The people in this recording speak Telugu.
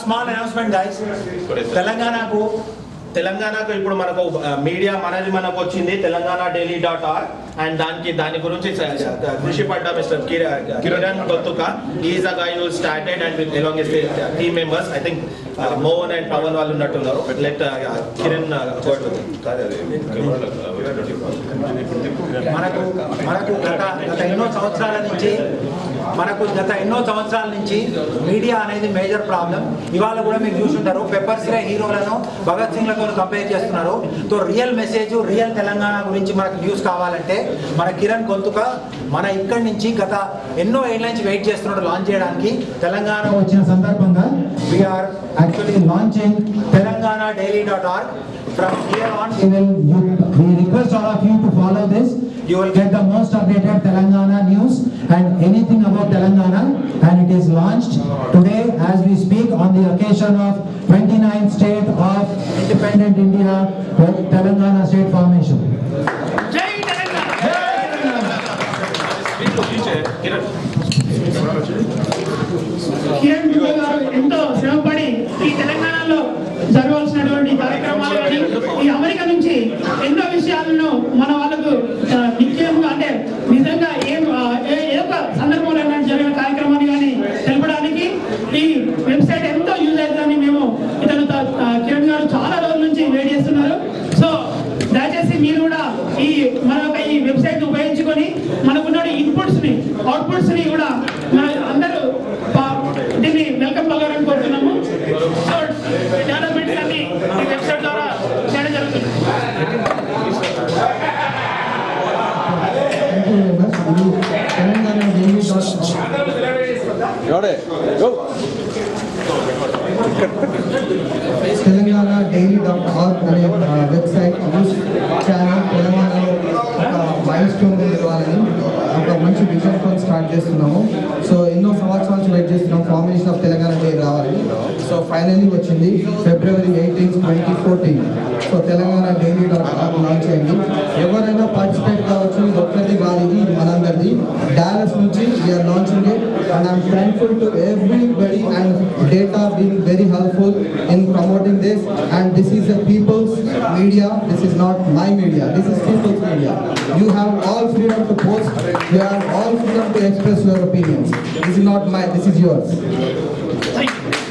small announcement, guys. తెలంగాణకు ఇప్పుడు మనకు మీడియా మనకు వచ్చింది telangana.daily.org అండ్ దాని గురించి కృషి పడ్డ మిస్టర్ కిరణ్ కొత్తుక is a guy who started and with along his team members. I think Mohan and Pavan వాళ్ళు ఉన్నట్టున్నారు. లెట్ కిరణ్ మనకు గత ఎన్నో సంవత్సరాల నుంచి మీడియా అనేది మేజర్ ప్రాబ్లం. ఇవాళ కూడా మీరు చూసుంటారు పెప్పర్ స్ప్రే హీరోలను భగత్ సింగ్ లతో కంపేర్ చేస్తున్నారు. So real message real Telangana గురించి మనకు న్యూస్ కావాలంటే మన కిరణ్ గొంతుక మన ఇక్కడి నుంచి గత ఎన్నో ఏళ్ళ నుంచి వెయిట్ చేస్తున్నాడు లాంచ్ చేయడానికి. తెలంగాణ వచ్చిన సందర్భంగా we are actually launching telangana.daily.org. From here on we request all of you to follow this. You will get the most updated Telangana news and anything about Telangana, and it is launched today as we speak on the occasion of 29th state of independent India with Telangana state formation. Jai Telangana! Jai Telangana! Kiran గారు ఎంతో శ్రమపడి ఈ తెలంగాణలో జరగాల్సినటువంటి కార్యక్రమాలు కానీ ఈ అమెరికా నుంచి ఎన్నో విషయాలను మన వాళ్ళకు నిత్యంగా అంటే నిజంగా ఏ ఒక సందర్భంలో జరిగిన కార్యక్రమాన్ని కానీ తెలపడానికి ఈ వెబ్సైట్ ఎంతో యూజ్ అవుతుందని మేము ఇతను కిరణ్ గారు చాలా రోజుల నుంచి వెయిట్ చేస్తున్నారు. సో దయచేసి మీరు కూడా మన యొక్క ఈ వెబ్సైట్ ఉపయోగించుకొని మనకున్న ఇన్పుట్స్ ని అవుట్పుట్స్ ని కూడా మన అందరూ దీన్ని వెల్కమ్ పలకాలని కోరుతున్నాము. సో డెవలప్మెంట్స్ అన్ని ఈ వెబ్సైట్ ద్వారా చేయడం జరుగుతుంది. telangana.daily.org అనే వెబ్సైట్ న్యూస్ ఛానల్ తెలంగాణలో ఒక మైల్ స్టోన్ ఇవ్వాలని ఒక మంచి విజన్తో స్టార్ట్ చేస్తున్నాము. సో ఎన్నో సంవత్సరాల నుంచి వెయిట్ చేస్తున్నాం ఫార్మేషన్ ఆఫ్ తెలంగాణ డే రావాలని. సో ఫైనల్లీ వచ్చింది February 18, 2014. సో telangana.daily.org లాంచ్ అయింది. ఎవరైనా పార్టిసిపేట్ కావచ్చు. ఇది ఒక్కరిది కాదు, ఇది మనందరిది. డాలస్ నుంచి we are launching it and I'm thankful to everybody and data being very helpful in promoting this. And this is the people's media. This is not my media, this is people's media. You have all freedom to post. You have all freedom to express your opinions. This is not mine, this is yours. Thank you.